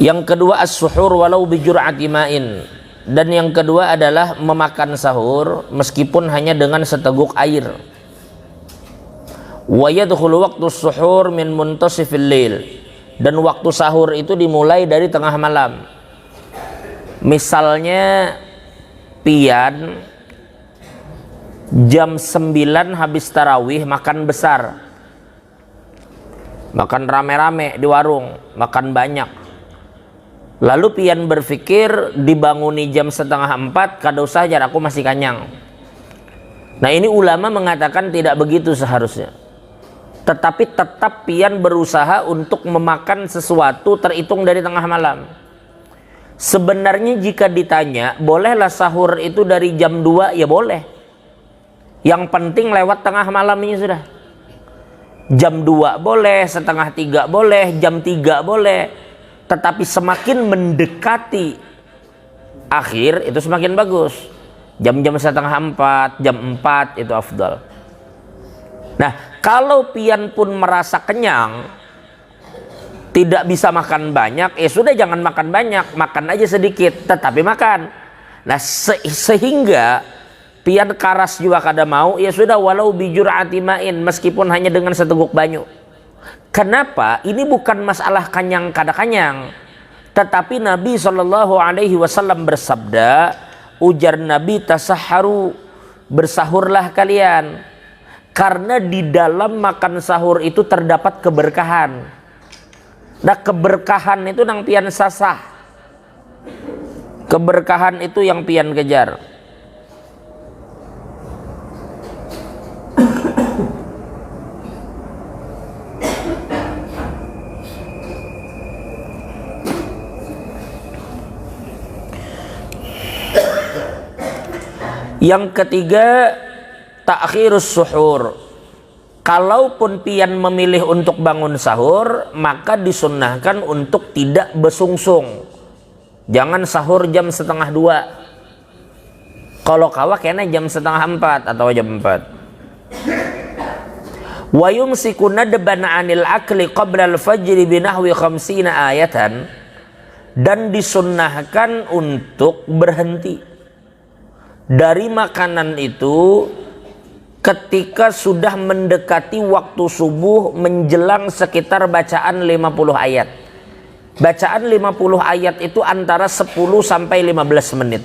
Yang kedua as-suhur walau bijur'ati ma'in. Dan yang kedua adalah memakan sahur meskipun hanya dengan seteguk air. Wa yadkhulu waqtu suhur min muntasifil lail. Dan waktu sahur itu dimulai dari tengah malam. Misalnya pian jam 9 habis tarawih makan besar, makan rame-rame di warung, makan banyak. Lalu pian berpikir dibanguni jam 3:30, kada usah jar aku masih kanyang. Nah ini ulama mengatakan tidak begitu seharusnya. Tetapi tetap pian berusaha untuk memakan sesuatu terhitung dari tengah malam. Sebenarnya jika ditanya bolehlah sahur itu dari jam 2, ya boleh. Yang penting lewat tengah malam ini sudah. Jam 2 boleh, 2:30 boleh, jam 3 boleh. Tetapi semakin mendekati akhir itu semakin bagus. Jam-jam 3:30, jam 4 itu afdal. Nah, kalau pian pun merasa kenyang, tidak bisa makan banyak, sudah jangan makan banyak, makan aja sedikit, tetapi makan. Nah, sehingga pian karas juga kada mau, ya sudah walau bijur'ati ma'in, meskipun hanya dengan seteguk banyu. Kenapa? Ini bukan masalah kanyang kada kanyang, tetapi Nabi SAW bersabda, ujar Nabi, tasahharu, bersahurlah kalian, karena di dalam makan sahur itu terdapat keberkahan. Nah keberkahan itu nang pian sasah, keberkahan itu yang pian kejar. Yang ketiga, ta'khirus suhur. Kalaupun pian memilih untuk bangun sahur, maka disunnahkan untuk tidak besungsung. Jangan sahur jam 1:30. Kalau kawa kena jam 3:30 atau jam 4. Wa yumsiku nadban 'anil akli qabla al-fajr binahwi 50 ayatan. Dan disunnahkan untuk berhenti dari makanan itu ketika sudah mendekati waktu subuh menjelang sekitar bacaan 50 ayat. Bacaan 50 ayat itu antara 10 sampai 15 menit.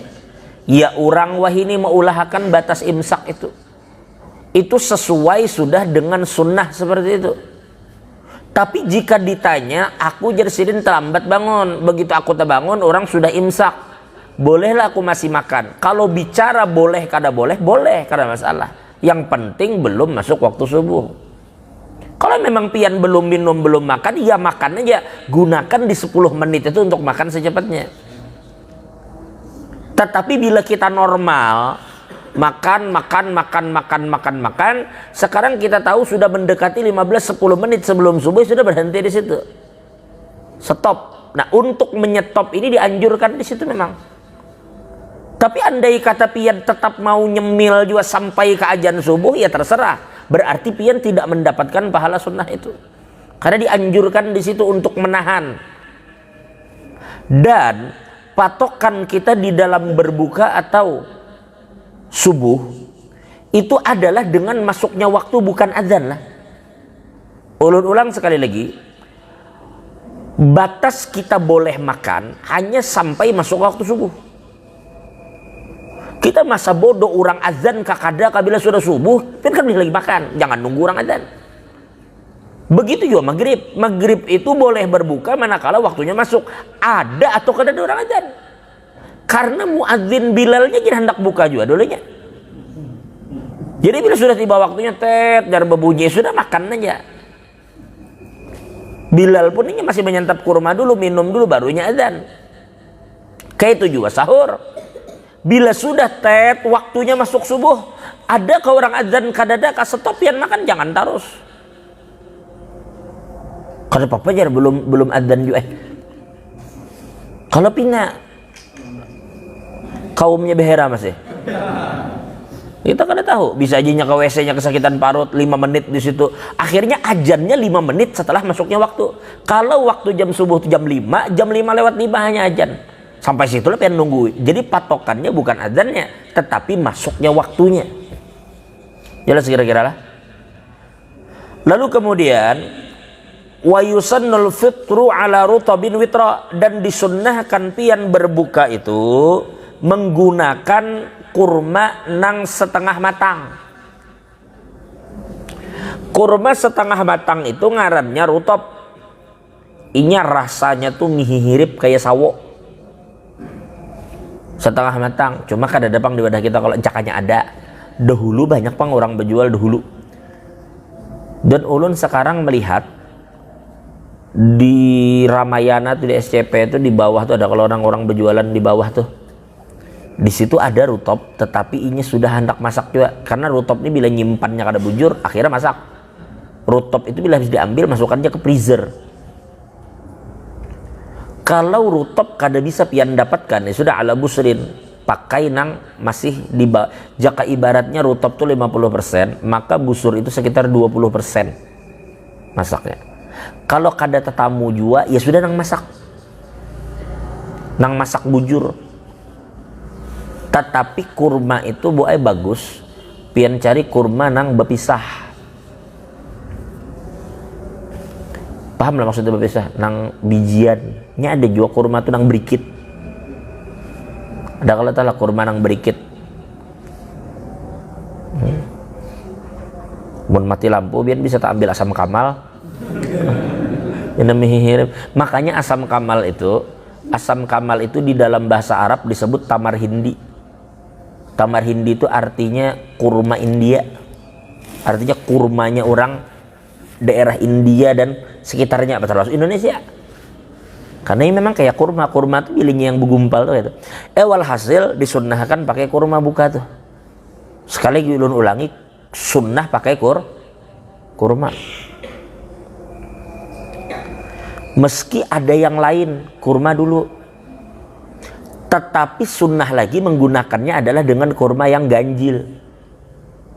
Ya orang wahini meulahkan batas imsak itu. Itu sesuai sudah dengan sunnah seperti itu. Tapi jika ditanya, aku jersidin terlambat bangun. Begitu aku terbangun orang sudah imsak. Bolehlah aku masih makan. Kalau bicara boleh kada boleh, boleh kada masalah. Yang penting belum masuk waktu subuh. Kalau memang pian belum minum, belum makan, ya makan aja. Gunakan di 10 menit itu untuk makan secepatnya. Tetapi bila kita normal, makan, sekarang kita tahu sudah mendekati 15-10 menit sebelum subuh, sudah berhenti di situ. Stop. Nah, untuk menyetop ini dianjurkan di situ memang. Tapi andai kata pian tetap mau nyemil juga sampai ke azan subuh, ya terserah. Berarti pian tidak mendapatkan pahala sunnah itu. Karena dianjurkan di situ untuk menahan. Dan patokan kita di dalam berbuka atau subuh itu adalah dengan masuknya waktu, bukan azan lah. Ulang sekali lagi. Batas kita boleh makan hanya sampai masuk waktu subuh. Kita masa bodoh orang azan kakada kabila sudah subuh, kan bisa lagi makan, jangan nunggu orang azan. Begitu juga maghrib. Maghrib itu boleh berbuka manakala waktunya masuk. Ada atau kada ada orang azan. Karena muadzin Bilalnya jadi hendak buka juga dulunya. Jadi bila sudah tiba waktunya dar berbunyi, sudah makan aja. Bilal pun ini masih menyantap kurma dulu, minum dulu barunya azan. Kayak itu juga sahur. Bila sudah waktunya masuk subuh, ada ke orang azan kadada ka stop pian makan, jangan terus. Kalau papa jar belum azan juga. Kalau pina kaumnya behera masih. Kita kan tahu, bisa aja ke WC-nya kesakitan parut 5 menit di situ. Akhirnya azannya 5 menit setelah masuknya waktu. Kalau waktu jam subuh itu jam 5, jam 5 lewat 5 hanya azan. Sampai situ lah pengen nunggu. Jadi patokannya bukan azannya, tetapi masuknya waktunya. Jelas kira-kira lah. Lalu kemudian wa yusannul fitru ala rutabin witra, dan disunnahkan pian berbuka itu menggunakan kurma nang setengah matang. Kurma setengah matang itu ngarannya rutab. Inya rasanya tuh mirip kayak sawo. Setengah matang, cuma kada ada pang di wadah kita kalau cakannya ada. Dahulu banyak pang orang berjual dahulu. Dan ulun sekarang melihat di Ramayana tuh, di SCP itu di bawah tuh ada, kalau orang-orang berjualan di bawah tuh, di situ ada rutop, tetapi ini sudah hendak masak juga. Karena rutop ini bila nyimpannya kada bujur, akhirnya masak. Rutop itu bila habis diambil, masukkannya ke freezer. Kalau rutop kada bisa pian dapatkan, ya sudah ala busrin, pakai nang masih di jaka ibaratnya rutop tuh 50%, maka busur itu sekitar 20% masaknya. Kalau kada tetamu jua, ya sudah nang masak bujur. Tetapi kurma itu buai bagus, pian cari kurma nang berpisah. Paham lah maksudnya berpisah, nang bijiannya ada jua kurma tuh nang berikit. Ada kalau tahu kurma nang berikit. Mun mati lampu biar bisa tak ambil asam kamal. Makanya asam kamal itu di dalam bahasa Arab disebut tamar hindi. Tamar hindi itu artinya kurma India. Artinya kurmanya orang daerah India dan sekitarnya, termasuk Indonesia. Karena ini memang kayak kurma tuh pilihnya yang begumpal tuh gitu. Walhasil disunnahkan pakai kurma buka tuh. Sekali ulun ulangi, sunnah pakai kurma. Meski ada yang lain, kurma dulu. Tetapi sunnah lagi menggunakannya adalah dengan kurma yang ganjil.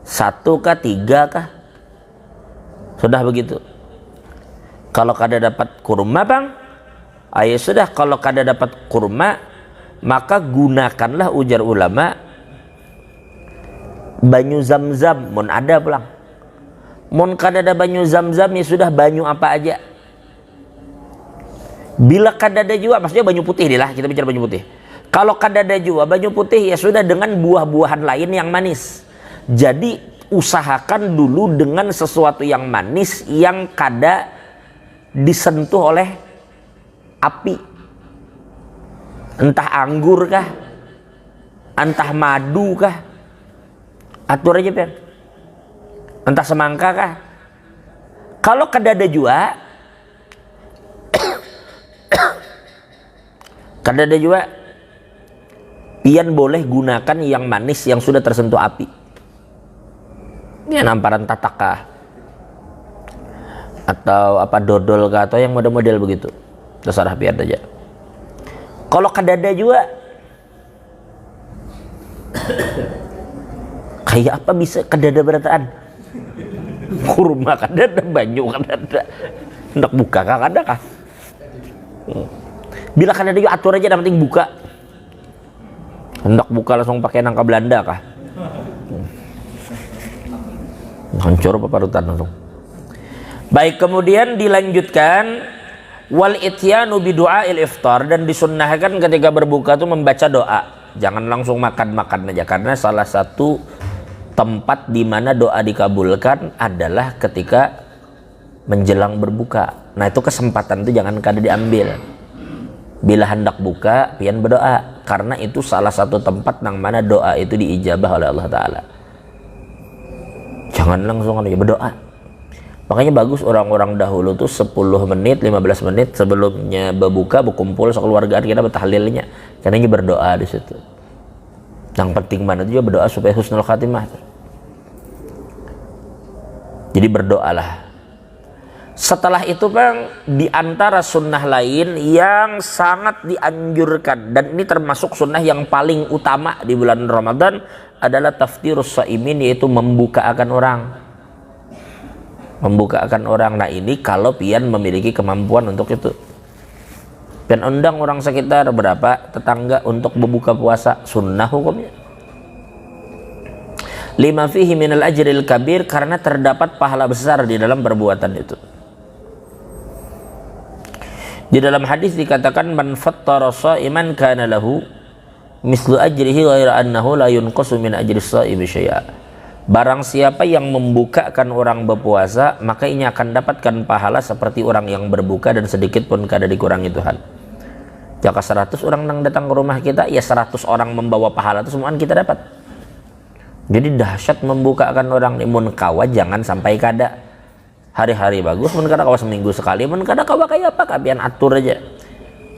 1 kah 3 kah? Sudah begitu. Kalau kada dapat kurma bang, ayo sudah, kalau kada dapat kurma, maka gunakanlah ujar ulama banyu zam-zam, mun ada pulang. Mun kada ada banyu zam-zam, ya sudah banyu apa aja. Bila kada ada juga, maksudnya banyu putih lah, kita bicara banyu putih. Kalau kada ada juga banyu putih, ya sudah dengan buah-buahan lain yang manis. Jadi usahakan dulu dengan sesuatu yang manis yang kada disentuh oleh api, entah anggur kah, entah madu kah, atur aja Pen, entah semangka kah. Kalau kadada jua kadada jua pian boleh gunakan yang manis yang sudah tersentuh api, ya namparan tatak kah, atau apa dodol kah, atau yang model-model begitu, terserah pian aja. Kalau kadada juga kayak apa bisa kadada berataan? Kurma kadada, banyu kadada, hendak buka kah kada kah? Bila kadada juga atur aja, yang penting buka. Hendak buka langsung pakai nangka Belanda kah? Hancur apa parutan langsung. Baik, kemudian dilanjutkan wal ityanu bi du'ail iftar, dan disunnahkan ketika berbuka itu membaca doa. Jangan langsung makan-makan aja, karena salah satu tempat di mana doa dikabulkan adalah ketika menjelang berbuka. Nah, itu kesempatan itu jangan kada diambil. Bila hendak buka, pian berdoa, karena itu salah satu tempat nang mana doa itu diijabah oleh Allah Ta'ala. Jangan langsung aja berdoa. Makanya bagus orang-orang dahulu tuh 10 menit, 15 menit sebelumnya berbuka, berkumpul sekeluargaan kita bertahlilnya. Karena ini berdoa di situ. Yang penting mana juga berdoa supaya husnul khatimah. Jadi berdoalah. Setelah itu Bang, di antara sunnah lain yang sangat dianjurkan, dan ini termasuk sunnah yang paling utama di bulan Ramadan, adalah taftirus shaimin, yaitu membukakan orang. Membukakan orang. Nah ini kalau pian memiliki kemampuan untuk itu. Pian undang orang sekitar berapa tetangga untuk berbuka puasa, sunnah hukumnya. Lima fihi minal ajril kabir, karena terdapat pahala besar di dalam perbuatan itu. Di dalam hadis dikatakan, man fattara sha'iman kana lahu mislu ajrihi ghaira annahu la yunqasu min ajri shaimi syai'a. Barang siapa yang membukakan orang berpuasa, maka ini akan dapatkan pahala seperti orang yang berbuka, dan sedikit pun kada dikurangi Tuhan. Jika 100 orang yang datang ke rumah kita, ya 100 orang membawa pahala itu semuaan kita dapat. Jadi dahsyat membukakan orang. Mun kawa jangan sampai kada. Hari-hari bagus, mun kada kawa seminggu sekali, mun kada kawa kayak apa, kabian atur aja.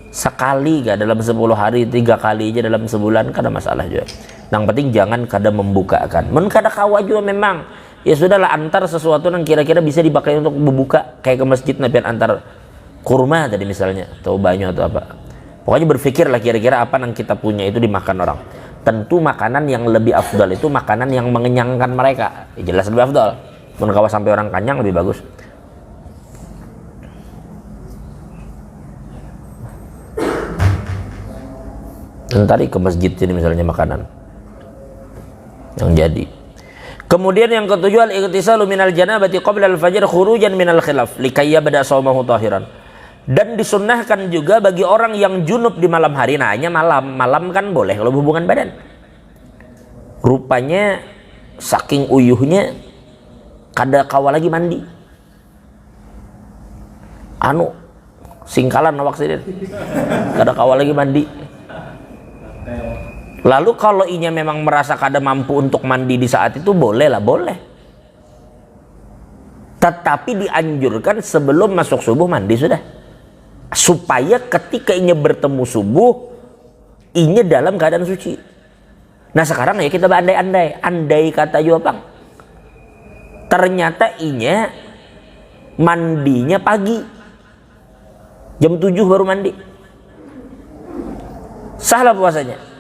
Sekali gak dalam 10 hari, 3 kali aja dalam sebulan, kada masalah juga. Yang penting jangan kada membukakan. Mun kada kawa juga memang, ya sudahlah, antar sesuatu yang kira-kira bisa dipakai untuk membuka, kayak ke masjid nabian antar kurma tadi misalnya, atau banyak atau apa. Pokoknya berpikirlah kira-kira apa yang kita punya itu dimakan orang. Tentu makanan yang lebih afdal itu makanan yang mengenyangkan mereka, ya jelas lebih afdal. Mun kawa sampai orang kenyang lebih bagus. Tadi ke masjid ini misalnya makanan yang jadi. Kemudian yang ketujuh, al-ightisalu minal janabati qabla al-fajr khurujan minal khilaf likay yabda shaumahu tahiran. Dan disunnahkan juga bagi orang yang junub di malam hari. Nah, hanya malam kan boleh kalau hubungan badan. Rupanya saking uyuhnya kada kawa lagi mandi. Singkalan awak sidin. Kada kawa lagi mandi. Lalu kalau inya memang merasa kada mampu untuk mandi di saat itu, boleh lah, boleh. Tetapi dianjurkan sebelum masuk subuh mandi sudah, supaya ketika inya bertemu subuh, inya dalam keadaan suci. Nah sekarang ya kita andai kata juga Bang, ternyata inya mandinya pagi, jam 7 baru mandi, salah puasanya.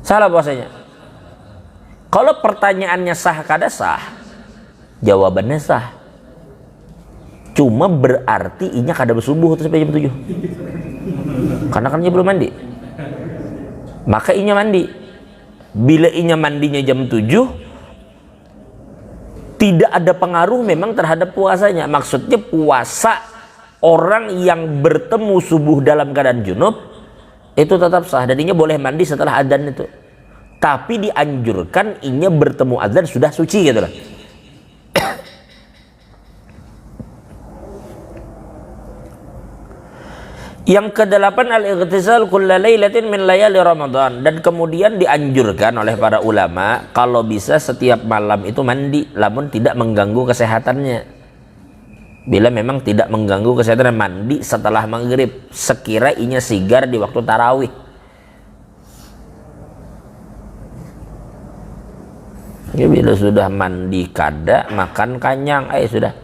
Salah puasanya. Kalau pertanyaannya sah kada sah, jawabannya sah. Cuma berarti inya kada bersubuh sampai jam 7. Karena kan inya belum mandi. Maka inya mandi. Bila inya mandinya jam 7, tidak ada pengaruh memang terhadap puasanya. Maksudnya puasa orang yang bertemu subuh dalam keadaan junub itu tetap sah, dan inya boleh mandi setelah adzan itu. Tapi dianjurkan inya bertemu adzan sudah suci gitu loh. Yang kedelapan, al-ightisal kulla lailatin min layali Ramadan. Dan kemudian dianjurkan oleh para ulama kalau bisa setiap malam itu mandi, namun tidak mengganggu kesehatannya. Bila memang tidak mengganggu kesehatan, mandi setelah maghrib sekira inya sigar di waktu tarawih. Ya, bila sudah mandi kada, makan kanyang, sudah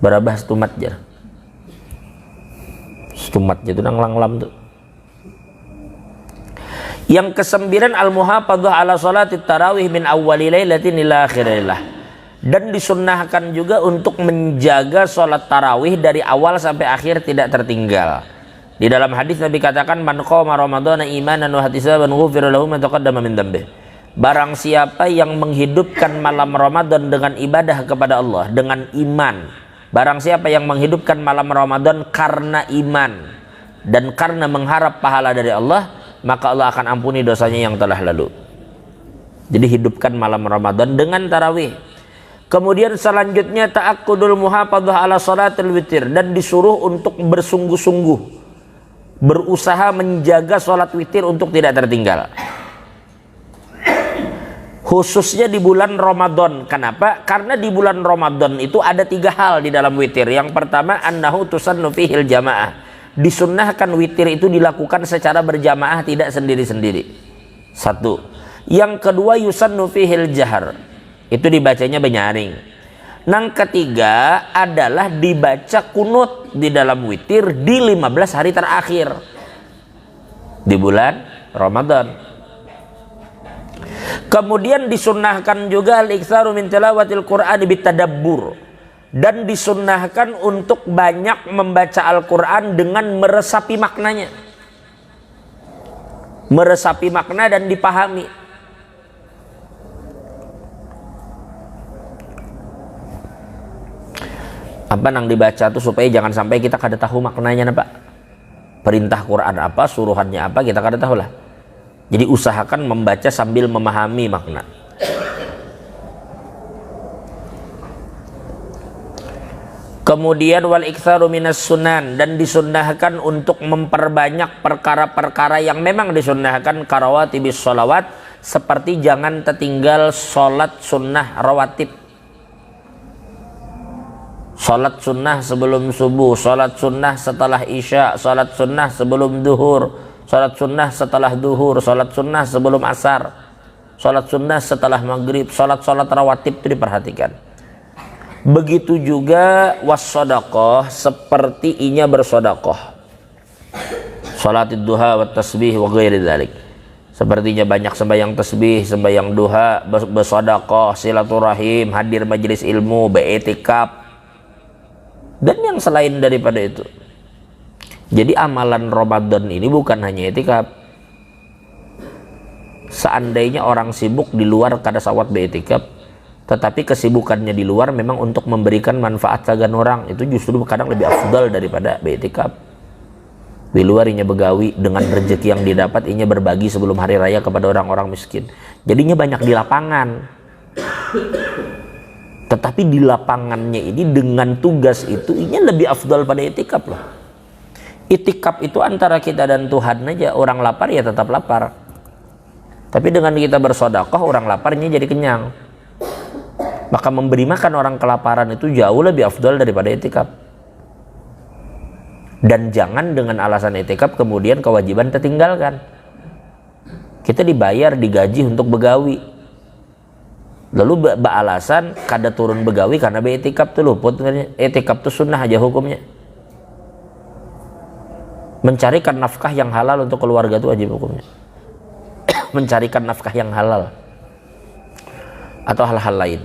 berabah stumat jar. Stumat itu nang langlam tuh. Yang kesembilan, al-muhafadzah ala sholatit tarawih min awwali lailatin ila akhirilah. Dan disunnahkan juga untuk menjaga sholat tarawih dari awal sampai akhir tidak tertinggal. Di dalam hadis Nabi katakan, man qama ramadhana imanan wa ihtisaban ghufira lahu ma taqaddama min dhanbihi. Barang siapa yang menghidupkan malam Ramadan dengan ibadah kepada Allah, dengan iman. Barang siapa yang menghidupkan malam Ramadan karena iman dan karena mengharap pahala dari Allah, maka Allah akan ampuni dosanya yang telah lalu. Jadi hidupkan malam Ramadan dengan tarawih. Kemudian selanjutnya ta'akkudul muhafadzah ala sholatil witir, dan disuruh untuk bersungguh-sungguh berusaha menjaga sholat witir untuk tidak tertinggal, khususnya di bulan Ramadan. Kenapa? Karena di bulan Ramadan itu ada 3 hal di dalam witir. Yang pertama, annahu tusannu fihil jamaah, disunnahkan witir itu dilakukan secara berjamaah, tidak sendiri-sendiri. 1. Yang kedua, yusannu fihil jahar, itu dibacanya benyaring. Nang ketiga adalah dibaca kunut di dalam witir di 15 hari terakhir di bulan Ramadan. Kemudian disunnahkan juga al-iktsaru min tilawatil Qur'an bitadabbur, dan disunnahkan untuk banyak membaca Al-Qur'an dengan meresapi maknanya. Meresapi makna dan dipahami. Apa nang dibaca tuh supaya jangan sampai kita kada tahu maknanya, Pak. Perintah Quran apa, suruhannya apa, kita kada tahu lah. Jadi usahakan membaca sambil memahami makna. Kemudian wal iktsaru minas sunan, dan disunnahkan untuk memperbanyak perkara-perkara yang memang disunnahkan karawatibis sholawat, seperti jangan tertinggal sholat sunnah rawatib. Sholat sunnah sebelum subuh, sholat sunnah setelah isya, sholat sunnah sebelum duhur, sholat sunnah setelah duhur, sholat sunnah sebelum asar, sholat sunnah setelah maghrib, sholat rawatib itu diperhatikan. Begitu juga wassodakoh, seperti inya bersodakoh, sholatid duha wa tasbih wa ghairi dzalik, sepertinya banyak sembahyang tasbih, sembahyang duha, bersodakoh, silaturahim, hadir majelis ilmu, be'etikaf, dan yang selain daripada itu. Jadi amalan Ramadan ini bukan hanya etikaf. Seandainya orang sibuk di luar kada sawat beetikaf, tetapi kesibukannya di luar memang untuk memberikan manfaat sagan orang, itu justru kadang lebih afdal daripada beetikaf. Di luar inya begawi, dengan rezeki yang didapat inya berbagi sebelum hari raya kepada orang-orang miskin. Jadinya banyak di lapangan. Tetapi di lapangannya ini dengan tugas itu ini lebih afdal pada itikaf loh. Itikaf itu antara kita dan Tuhan aja. Orang lapar ya tetap lapar. Tapi dengan kita bersedekah, orang laparnya jadi kenyang. Maka memberi makan orang kelaparan itu jauh lebih afdal daripada itikaf. Dan jangan dengan alasan itikaf kemudian kewajiban tertinggalkan. Kita dibayar, digaji untuk begawi, lalu beralasan kada turun begawi karena beetikaf tuh luput. Etikaf tuh sunnah aja hukumnya. Mencarikan nafkah yang halal untuk keluarga itu wajib hukumnya. Mencarikan nafkah yang halal atau hal-hal lain.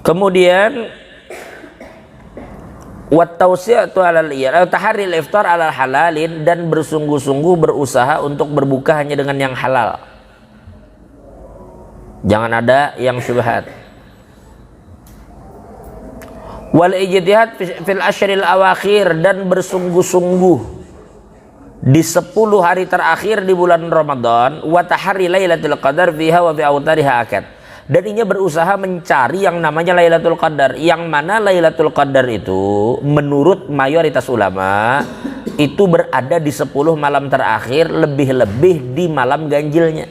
Kemudian wat tawsi'atu 'alal taharril iftar 'alal halalin, dan bersungguh-sungguh berusaha untuk berbuka hanya dengan yang halal. Jangan ada yang syubhat. Wal ijtihad fil ashril awakhir, dan bersungguh-sungguh di 10 hari terakhir di bulan Ramadan. Wa tahri lailatul qadar fiha wa fi autariha akad, dan inya berusaha mencari yang namanya Lailatul Qadar, yang mana Lailatul Qadar itu menurut mayoritas ulama itu berada di 10 malam terakhir, lebih-lebih di malam ganjilnya.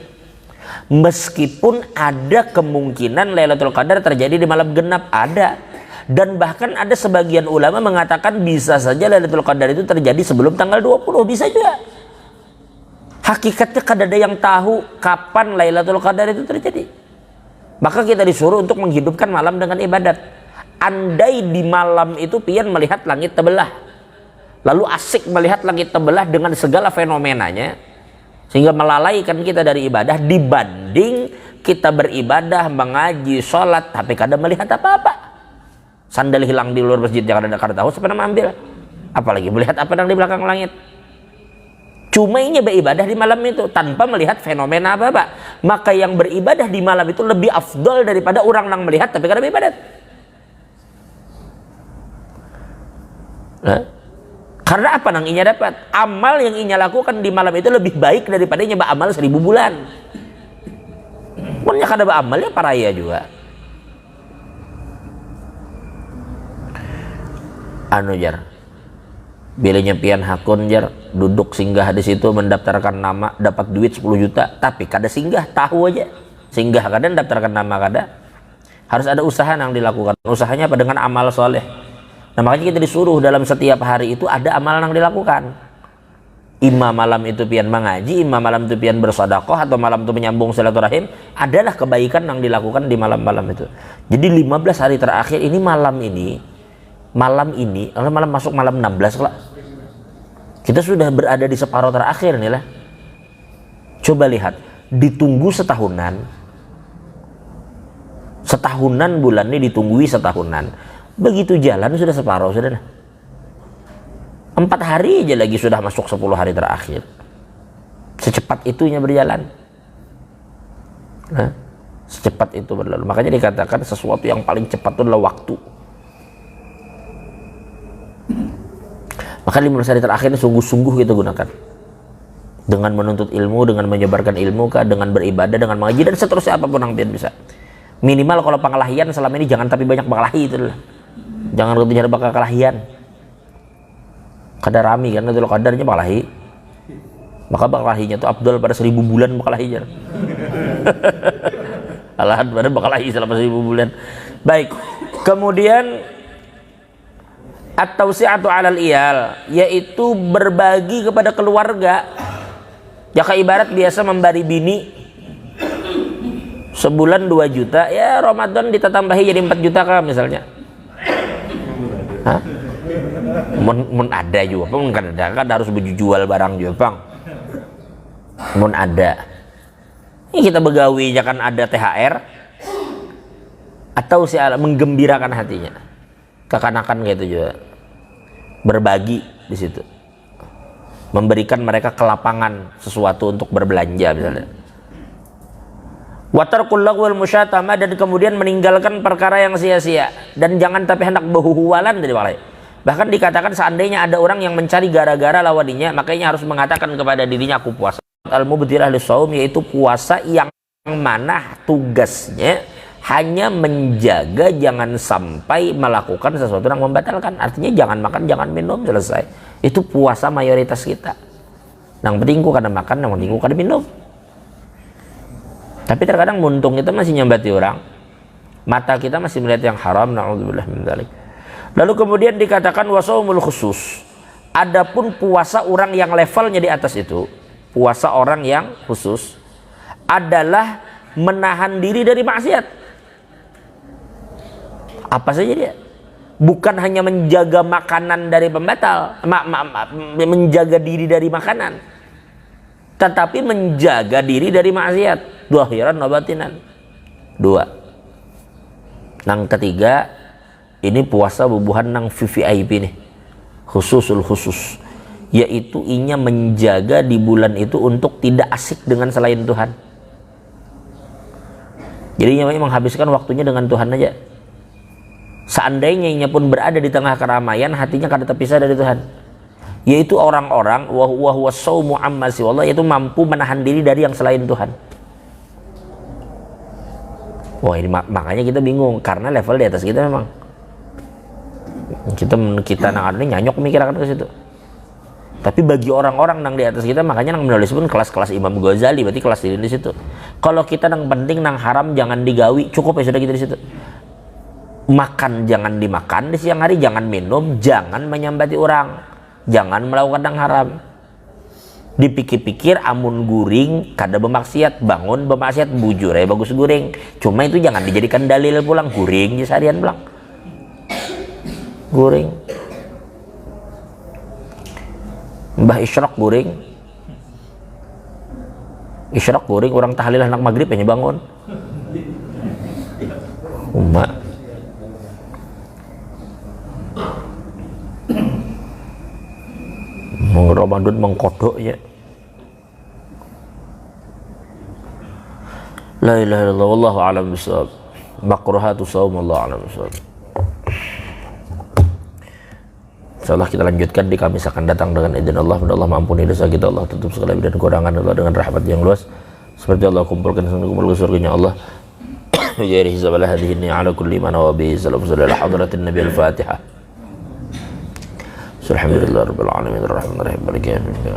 Meskipun ada kemungkinan Lailatul Qadar terjadi di malam genap, ada. Dan bahkan ada sebagian ulama mengatakan bisa saja Lailatul Qadar itu terjadi sebelum tanggal 20, bisa juga. Hakikatnya kada ada yang tahu kapan Lailatul Qadar itu terjadi. Maka kita disuruh untuk menghidupkan malam dengan ibadat. Andai di malam itu pian melihat langit terbelah, lalu asik melihat langit terbelah dengan segala fenomenanya, sehingga melalaikan kita dari ibadah, dibanding kita beribadah, mengaji, sholat, tapi kadang melihat apa-apa. Sandal hilang di luar masjid, jangan ada kada tahu siapa nama ambil. Apalagi melihat apa yang di belakang langit. Cuma ini beribadah di malam itu tanpa melihat fenomena apa-apa. Maka yang beribadah di malam itu lebih afdal daripada orang yang melihat tapi kada beribadat. Karena apa nang inya dapat? Amal yang inya lakukan di malam itu lebih baik daripada inya beramal 1000 bulan. Pokoknya kada beramal ya paraya juga. Anu jar, bilanya pian hakun jar, duduk singgah di situ mendaftarkan nama, dapat duit 10 juta, tapi kada singgah, tahu aja. Singgah kada, daftarkan nama kada. Harus ada usaha yang dilakukan. Usahanya apa? Dengan amal soleh. Nah makanya kita disuruh dalam setiap hari itu ada amal yang dilakukan. Imam malam itu pian mengaji, imam malam itu pian bersedekah, atau malam itu menyambung silaturahim, adalah kebaikan yang dilakukan di malam-malam itu. Jadi 15 hari terakhir ini, malam masuk malam 16 lah. Kita sudah berada di separuh terakhir nih lah. Coba lihat, ditunggu setahunan bulan ini ditunggui setahunan. Begitu jalan sudah separuh, sudah. 4 hari aja lagi sudah masuk 10 hari terakhir. Secepat itunya berjalan. Nah, secepat itu berlalu. Makanya dikatakan sesuatu yang paling cepat itu adalah waktu. Maka 15 hari terakhir ini sungguh-sungguh kita gunakan. Dengan menuntut ilmu, dengan menyebarkan ilmu, dengan beribadah, dengan mengaji, dan seterusnya apapun yang bisa. Minimal kalau pengelahian selama ini jangan tapi banyak pengelahi itu lah. Jangan kejar bakal kelahian. Kadar rami kan, itu kadarnya pengelahi. Maka pengelahinya itu Abdul pada 1000 bulan pengelahinya. Alahan pada pengelahi selama 1000 bulan. Baik. Kemudian at-tausi'atu 'alal iyal, yaitu berbagi kepada keluarga. Ya kayak ibarat biasa memberi bini sebulan 2 juta, ya Ramadan ditambahi jadi 4 juta kah misalnya. Hah? Mun ada juga, pun kan harus berjual barang juga, Bang. Mun ada. Ini kita begawi ya kan ada THR atau menggembirakan hatinya. Kekanakan gitu juga. Berbagi di situ. Memberikan mereka kelapangan sesuatu untuk berbelanja misalnya. Wa tarkul lagwil musyatama, dan kemudian meninggalkan perkara yang sia-sia, dan jangan tapi hendak behuhuwalan dari walai. Bahkan dikatakan seandainya ada orang yang mencari gara-gara lawadinya, makanya harus mengatakan kepada dirinya, aku puasa. Al-mubtirah lis-shaum, yaitu puasa yang mana tugasnya hanya menjaga jangan sampai melakukan sesuatu yang membatalkan. Artinya jangan makan, jangan minum, selesai. Itu puasa mayoritas kita. Yang penting kada makan, yang penting kada minum. Tapi terkadang muntung kita masih nyambati orang. Mata kita masih melihat yang haram, na'udzubillah min dzalik. Lalu kemudian dikatakan wasaumul khusus. Adapun puasa orang yang levelnya di atas itu, puasa orang yang khusus adalah menahan diri dari maksiat. Apa saja dia? Bukan hanya menjaga makanan dari pembatal, menjaga diri dari makanan, tetapi menjaga diri dari maksiat, zahiran wa batinan. 2. Yang ketiga, ini puasa bubuhan nang VVIP nih, khususul khusus, yaitu inya menjaga di bulan itu untuk tidak asik dengan selain Tuhan. Jadi inya menghabiskan waktunya dengan Tuhan aja. Seandainya inya pun berada di tengah keramaian, hatinya kada terpisah dari Tuhan. Yaitu orang-orang wa huwa shaumu amma siwallah, yaitu mampu menahan diri dari yang selain Tuhan. Wah, ini makanya kita bingung karena level di atas kita memang. Kita nang ada nyanyok mikir akan ke situ. Tapi bagi orang-orang nang di atas kita, makanya nang menulis pun kelas-kelas Imam Ghazali, berarti kelas di situ. Kalau kita nang penting nang haram jangan digawi, cukup ya sudah kita di situ. Makan jangan dimakan di siang hari, jangan minum, jangan menyambati orang, jangan melakukan yang haram. Dipikir-pikir amun guring kada bermaksiat, bangun bermaksiat, bujur ya bagus guring. Cuma itu jangan dijadikan dalil pulang, guring di seharian pulang. Guring. Mbah isyraq guring. Isyraq guring, orang tahlil anak maghrib hanya bangun. Umat Ramadan mengkodok ya. La ilaha illallah wallahu a'lam bishawab. Makruhatu shaum wallahu a'lam bishawab. Insyaallah kita lanjutkan di Kamis akan datang dengan izin Allah. Mudah Allah mengampuni dosa kita, Allah tutup segala bidang kekurangan Allah dengan rahmat yang luas. Seperti Allah kumpulkan ke surganya Allah. Ya hisab ala hadhihi ala kulli man wa bi sallallahu alaihi hadratin nabi al-Fatihah. Alhamdulillah rabbil alamin arrahmanir rahim maliki yaumiddin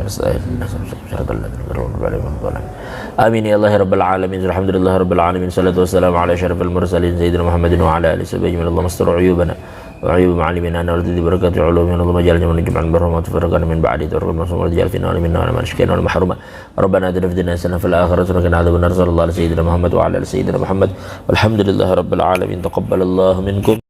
amin ya Allah rabbil alamin alhamdulillah rabbil alamin salatu wassalamu ala asyrafil mursalin sayyidina Muhammadin wa ala alihi wa sahbihi Allah mastur uyubana وعيب معلمنا أن ورد بركات علومنا اللهم اجعل جميعا جمعا برحمة فرقنا من بعد ترك المصوم ورجال فينا ولمنا ولمن شكينا والمحرومة ربنا آتنا في الدنيا حسنة في الآخرة وقنا عذاب النار صلى الله على سيدنا محمد وعلى آل سيدنا محمد والحمد لله رب العالمين تقبل الله منكم.